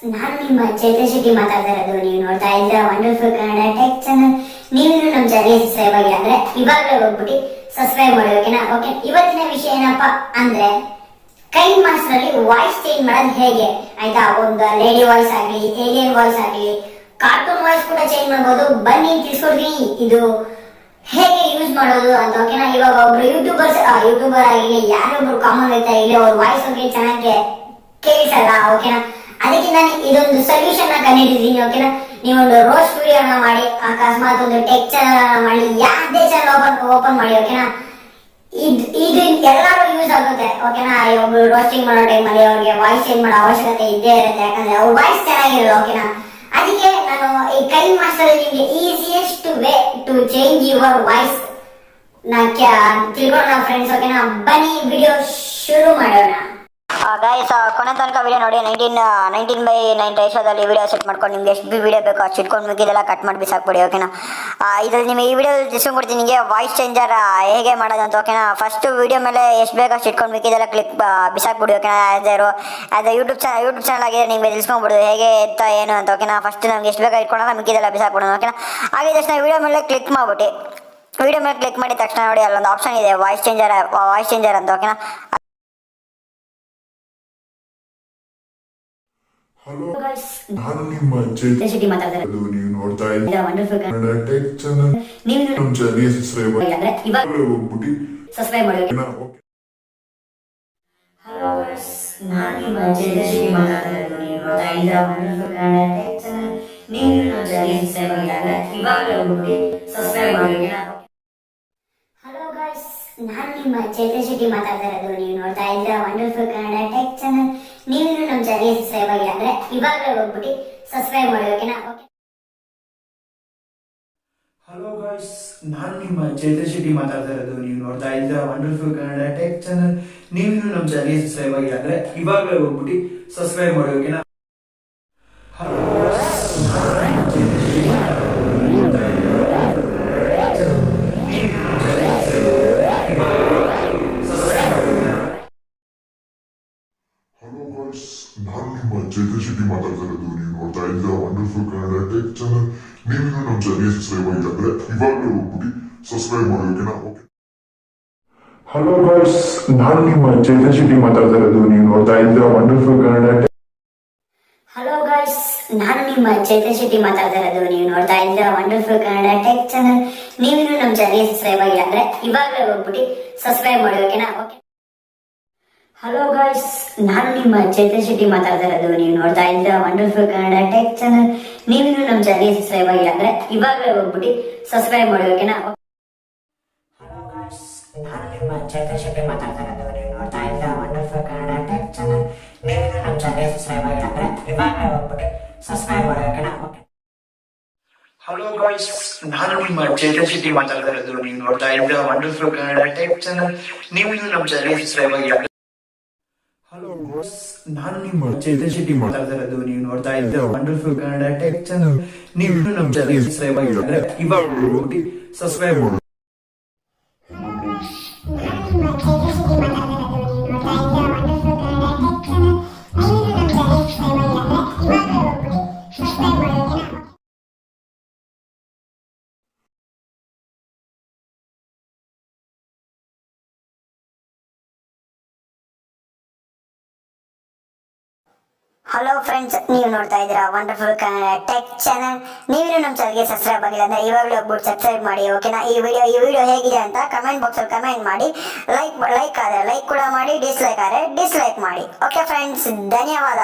ನಾನು ನಿಮ್ಮ ಚೇತನ್ ಶೆಟ್ಟಿ ಮಾತಾಡ್ತಾ ಇರೋದು. ನೀವು ನೋಡ್ತಾ ಇದ್ದೀರಾ ವಂಡರ್ಫುಲ್ ಕನ್ನಡ ಟೆಕ್ ಚಾನಲ್. ನೀವಿನ್ನು ನಮ್ಮ ಚಾನಲ್ಗೆ ಸಬ್ಸ್ಕ್ರೈಬ್ ಆಗಿಲ್ಲ ಅಂದ್ರೆ ಇವಾಗಲೇ ಹೋಗ್ಬಿಟ್ಟು ಸಬ್ಸ್ಕ್ರೈಬ್ ಮಾಡಿ, ಓಕೆನಾ? ಓಕೆ, ಇವತ್ತಿನ ವಿಷಯ ಏನಪ್ಪಾ ಅಂದ್ರೆ ಕೈನ್ ಮಾಸ್ಟರ್ ಅಲ್ಲಿ ವಾಯ್ಸ್ ಚೇಂಜ್ ಮಾಡೋದು ಹೇಗೆ, ಆಯ್ತಾ? ಒಂದು ಲೇಡಿ ವಾಯ್ಸ್ ಆಗ್ಲಿ, ಏಲಿಯನ್ ವಾಯ್ಸ್ ಆಗ್ಲಿ, ಕಾರ್ಟೂನ್ ವಾಯ್ಸ್ ಕೂಡ ಚೇಂಜ್ ಮಾಡ್ಬೋದು. ಬನ್ನಿ ತಿಳಿಸ್ಕೊಡ್ತೀನಿ ಇದು ಹೇಗೆ ಯೂಸ್ ಮಾಡೋದು ಅಂತ, ಓಕೆನಾ? ಇವಾಗ ಒಬ್ರು ಯೂಟ್ಯೂಬರ್ ಆಗಿರ್ಲಿ, ಯಾರೊಬ್ರು ಕಾಮನ್ ಇರ್ತಾರೆ ಇಲ್ಲಿ, ಅವ್ರ ವಾಯ್ಸ್ ಬಗ್ಗೆ ಚೆನ್ನಾಗಿ ಕೇಳಿಸಲ್ಲ, ಓಕೆನಾ? ಅದಕ್ಕೆ ನಾನು ಇದೊಂದು ಸೊಲ್ಯೂಷನ್ ಕಂಡಿದ್ದೀನಿ, ಓಕೆನಾ? ನೀವೊಂದು ರೋಸ್ಟ್ ವಿಡಿಯೋನ ಮಾಡಿ, ಅಕಸ್ಮಾತ್ ಒಂದು ಟೆಕ್ ಚಾನಲ್ ಮಾಡಿ, ಯಾವುದೇ ಚಾನಲ್ ಓಪನ್ ಮಾಡಿ, ಓಕೆನಾ? ಇದು ಎಲ್ಲರೂ ಯೂಸ್ ಆಗುತ್ತೆ, ಓಕೆನಾ? ಒಬ್ರು ರೋಸ್ಟಿಂಗ್ ಮಾಡೋ ಟೈಮಲ್ಲಿ ಅವ್ರಿಗೆ ವಾಯ್ಸ್ ಚೇಂಜ್ ಮಾಡೋ ಅವಶ್ಯಕತೆ ಇದ್ದೇ ಇರುತ್ತೆ, ಯಾಕಂದ್ರೆ ಅವ್ರ ವಾಯ್ಸ್ ಚೆನ್ನಾಗಿರೋದು, ಓಕೆನಾ? ಅದಕ್ಕೆ ನಾನು ಈ ಕೈನ್ ಮಾಸ್ಟರ್ ನಿಮಗೆ easiest way to change your voice ತಿಳ್ಕೊಳ್ಳೋಣ ಫ್ರೆಂಡ್ಸ್, ಓಕೆನಾ? ಬನ್ನಿ ವಿಡಿಯೋ ಶುರು ಮಾಡೋಣ. ಗೈಸ್, ಕೊನೆ ತನಕ ವಿಡಿಯೋ ನೋಡಿ. 19:9 ರೇಷೋದಲ್ಲಿ ವಿಡಿಯೋ ಸೆಟ್ ಮಾಡ್ಕೊಂಡು ನಿಮ್ಗೆ ಎಷ್ಟು ವಿಡಿಯೋ ಬೇಕೋ ಅಷ್ಟು ಇಟ್ಕೊಂಡು ಮಿಕ್ಕಿದೆಲ್ಲ ಕಟ್ ಮಾಡಿ ಬಿಸಾಕ್ಬಿಡಿ, ಓಕೆನಾ? ಇದರಲ್ಲಿ ನಿಮಗೆ ಈ ವಿಡಿಯೋ ಕೊಡ್ತೀನಿ ನಿಮಗೆ ವಾಯ್ಸ್ ಚೇಂಜರ್ ಹೇಗೆ ಮಾಡೋದು ಅಂತ, ಓಕೆನಾ? ಫಸ್ಟ್ ವಿಡಿಯೋ ಮೇಲೆ ಎಷ್ಟು ಬೇಕೋ ಅಷ್ಟು ಇಟ್ಕೊಂಡು ಮಿಕ್ಕಿದೆಲ್ಲ ಕ್ಲಿಕ್ ಬಿಸಾಕ್ಬಿಡಿ, ಓಕೆನಾ? ಆ್ಯಸ್ ಯೂಟ್ಯೂಬ್ ಚಾನಲ್ ಆಗಿದೆ ನಿಮಗೆ ತಿಳಿಸ್ಕೊಂಡ್ಬಿಡೋದು ಹೇಗೆ ಎತ್ತ ಏನು ಅಂತ, ಓಕೆನಾ? ಫಸ್ಟ್ ನಮ್ಗೆ ಎಷ್ಟು ಬೇಕೋ ಇಟ್ಕೊಂಡಾಗ ಮಿಕ್ಕಿದೆಲ್ಲ ಬಿಸಾಕ್ಬಿಡೋಣ, ಓಕೆನಾ? ಹಾಗೆ ತಕ್ಷಣ ವಿಡಿಯೋ ಮೇಲೆ ಕ್ಲಿಕ್ ಮಾಡಿಬಿಟ್ಟು ವಿಡಿಯೋ ಮೇಲೆ ಕ್ಲಿಕ್ ಮಾಡಿದ ತಕ್ಷಣ ನೋಡಿ ಅಲ್ಲೊಂದು ಆಪ್ಷನ್ ಇದೆ ವಾಯ್ಸ್ ಚೇಂಜರ್ ಅಂತ, ಓಕೆನಾ? ಹಲೋ ಗೈಸ್, ನಾನು ನಿಮ್ಮ ಚೇತನ್ ಶೆಟ್ಟಿ ಮಾತಾಡ್ತಾ ಇರೋದು. ನೀವು ನೋಡ್ತಾ ಇದ್ದೀರಾ ವಂಡರ್ಫುಲ್ ಕನ್ನಡ ಟೆಕ್ ಚಾನಲ್. ನೀವು ನಮ್ಮ ಚಾನಲ್ಗೆ ಸಬ್ಸ್ಕ್ರೈಬ್ ಆಗಿಲ್ಲ ಇವಾಗ ಹೋಗ್ಬಿಟ್ಟು ಸಬ್ಸ್ಕ್ರೈಬ್ ಮಾಡಿ, ಓಕೆನಾ? ಓಕೆ. ಹಲೋ ಗೈಸ್, ನಾನು ನಿಮ್ಮ ಚೇತನ್ ಶೆಟ್ಟಿ ಮಾತಾಡ್ತಾ ಇರೋದು. ನೀವು ನೋಡ್ತಾ ಇದ್ದೀರಾ ವಂಡರ್ಫುಲ್ ಕನ್ನಡ ಟೆಕ್ ಚಾನಲ್. ನೀವು ನಮ್ಮ ಚಾನಲ್ಗೆ ಸಬ್ಸ್ಕ್ರೈಬ್ ಆಗಿಲ್ಲ ಇವಾಗ ಹೋಗ್ಬಿಟ್ಟು ಸಬ್ಸ್ಕ್ರೈಬ್ ಮಾಡಿ, ಓಕೆನಾ? ಹಲೋ ಗೈಸ್, ನಾನು ನಿಮ್ಮ ಚೇತನ್ ಶೆಟ್ಟಿ ಮಾತಾಡ್ತಾ ಇರೋದು. ನೀವು ನೋಡ್ತಾ ಇದ್ದೀರಾ ವಂಡರ್ಫುಲ್ ಕನ್ನಡ ಟೆಕ್ ಚಾನಲ್. ನೀವಿನ್ನು ನಮ್ಮ ಚಾನಲ್ಗೆ ಸಬ್ಸ್ಕ್ರೈಬ್ ಆಗಿಲ್ಲ ಅಂದ್ರೆ ಇವಾಗಲೇ ಹೋಗ್ಬಿಟ್ಟು ಸಬ್ಸ್ಕ್ರೈಬ್ ಮಾಡಿ, ಓಕೆನಾ? ಓಕೆ. ಹಲೋ ಗೈಸ್, ನಾನು ನಿಮ್ಮ ಚೇತನ್ ಶೆಟ್ಟಿ ಮಾತಾಡ್ತಾ ಇರೋದು. ನೀವು ನೋಡ್ತಾ ಇದ್ದೀರಾ ವಂಡರ್ಫುಲ್ ಕನ್ನಡ ಟೆಕ್ ಚಾನಲ್. ನೀವಿನ್ನು ನಮ್ಮ ಚಾನಲ್ಗೆ ಸಬ್ಸ್ಕ್ರೈಬ್ ಆಗಿಲ್ಲ ಅಂದ್ರೆ ಇವಾಗಲೇ ಹೋಗ್ಬಿಟ್ಟು ಸಬ್ಸ್ಕ್ರೈಬ್ ಮಾಡಿ, ಓಕೆನಾ? ಹಲೋ ಗೈಸ್, ನಾನು ನಿಮ್ಮ ಚೇತನ್ ಶೆಟ್ಟಿ ಮಾತಾಡ್ತಾ ಇರೋದು. ನೀವು ನೋಡ್ತಾ ಇದ್ದೀರಾ ವಂಡರ್ಫುಲ್ ಕನ್ನಡ ಟೆಕ್ ಚಾನಲ್. ನೀವಿನ್ನು ನಮ್ಮ ಚಾನಲ್ಗೆ ಸಬ್ಸ್ಕ್ರೈಬ್ ಆಗಿಲ್ಲ ಅಂದ್ರೆ ಇವಾಗಲೇ ಹೋಗ್ಬಿಟ್ಟು ಸಬ್ಸ್ಕ್ರೈಬ್ ಮಾಡಿ, ಓಕೆನಾ? ಓಕೆ. ಹಲೋ ಗೈಸ್, ನಾನು ನಿಮ್ಮ ಚೇತನ್ ಶೆಟ್ಟಿ ಮಾತಾಡ್ತಾ ಇರೋದು. ನೀವು ನೋಡ್ತಾ ಇದ್ದೀರಾ wonderful Kannada tech. Hello guys, ನಾನು ನಿಮ್ಮ ಚೇತನ್ ಶೆಟ್ಟಿ ಮಾತಾಡ್ತಾ ಇರೋದು. ನೀವು ನೋಡ್ತಾ ಇದ್ದೀರಾ ವಂಡರ್ಫುಲ್ ಕನ್ನಡ ಟೆಕ್ ಚಾನಲ್. ನೀವಿನ್ನು ನಮ್ಮ ಚಾನಲ್ಗೆ ಸಬ್ಸ್ಕ್ರೈಬ್ ಆಗಿಲ್ಲ ಅಂದ್ರೆ ಇವಾಗಲೇ ಹೋಗ್ಬಿಟ್ಟು ಸಬ್ಸ್ಕ್ರೈಬ್ ಮಾಡಿ, ಓಕೆನಾ? ಓಕೆ. ಹಲೋ ಗೈಸ್, ನಾನು ನಿಮ್ಮ ಚೇತನ್ ಶೆಟ್ಟಿ ಮಾತಾಡ್ತಾ ಇರೋದು. ನೀವು ನೋಡ್ತಾ ಇದ್ದೀರಾ ವಂಡರ್ಫುಲ್ ಕನ್ನಡ ಟೆಕ್ ಚಾನಲ್. ನೀವಿನ್ನು ನಮ್ಮ ಚಾನಲ್ಗೆ ಸಬ್ಸ್ಕ್ರೈಬ್ ಆಗಿಲ್ಲ ಅಂದ್ರೆ ಇವಾಗಲೇ ಹೋಗ್ಬಿಟ್ಟು ಸಬ್ಸ್ಕ್ರೈಬ್ ಮಾಡಿ, ಓಕೆನಾ? ಹಲೋ ಗೈಸ್, ನಾನು ನಿಮ್ಮ ಚೇತನ್ ಶೆಟ್ಟಿ ಮಾತಾಡ್ತಾ ಇರೋದು. ನೀವು ನೋಡ್ತಾ ಇದ್ದೀರಾ ವಂಡರ್ಫುಲ್ ಕನ್ನಡ ಟೆಕ್ ಚಾನಲ್. ನೀವಿನ್ನು ನಮ್ಮ ಚಾನಲ್ಗೆ ಸಬ್ಸ್ಕ್ರೈಬ್ ಆಗಿಲ್ಲ ಅಂದ್ರೆ ಇವಾಗಲೇ ಹೋಗ್ಬಿಟ್ಟು ಸಬ್ಸ್ಕ್ರೈಬ್ ಮಾಡಿ, ಓಕೆನಾ? ಓಕೆ. ಹಲೋ ಗೈಸ್, ನಾನು ನಿಮ್ಮ ಚೇತನ್ ಶೆಟ್ಟಿ ಮಾತಾಡ್ತಾ ಇರೋದು. ನೀವು ನೋಡ್ತಾ ಇದ್ದೀರಾ ವಂಡರ್ಫುಲ್ ಕನ್ನಡ ಟೆಕ್ ಚಾನಲ್. ನೀವಿನ್ನು ನಮ್ಮ ಚಾನಲ್ಗೆ ಸಬ್ಸ್ಕ್ರೈಬ್ ಆಗಿಲ್ಲ. ಹಲೋ ಗೈಸ್, ನಾನು ನಿಮ್ಮ ಚೇತನ್ ಶೆಟ್ಟಿ ಮಾತಾಡ್ತಾ ಇರೋದು. ನೀವು ನೋಡ್ತಾ ಇದ್ದೀರಾ ವಂಡರ್ಫುಲ್ ಕನ್ನಡ ಟೆಕ್ ಚಾನಲ್. ನೀವಿನ್ನು ನಮ್ಮ ಚಾನಲ್ಗೆ ಸಬ್ಸ್ಕ್ರೈಬ್ ಆಗಿಲ್ಲ ಅಂದ್ರೆ ಇವಾಗ ಹೋಗಿ ಸಬ್ಸ್ಕ್ರೈಬ್ ಮಾಡಿ. ಹಲೋ ಫ್ರೆಂಡ್ಸ್, ನೀವು ನೋಡ್ತಾ ಇದ್ದೀರಾ ವಂಡರ್ಫುಲ್ ಕನ್ನಡ ಟೆಕ್ ಚಾನಲ್. ನೀವಿನ್ನು ನಮ್ಮ ಚಾನಲ್ಗೆ ಸಬ್ಸ್ಕ್ರೈಬ್ ಆಗಿಲ್ಲ ಅಂದ್ರೆ ಇವಾಗಲೇ ಹೋಗ್ಬಿಟ್ಟು ಸಬ್ಸ್ಕ್ರೈಬ್ ಮಾಡಿ, ಓಕೆನಾ? ಈ ವಿಡಿಯೋ ಹೇಗಿದೆ ಅಂತ ಕಮೆಂಟ್ ಬಾಕ್ಸಲ್ಲಿ ಕಮೆಂಟ್ ಮಾಡಿ. ಲೈಕ್ ಆದರೆ ಲೈಕ್ ಕೂಡ ಮಾಡಿ, ಡಿಸ್ಲೈಕ್ ಆದರೆ ಡಿಸ್ಲೈಕ್ ಮಾಡಿ, ಓಕೆ ಫ್ರೆಂಡ್ಸ್? ಧನ್ಯವಾದ.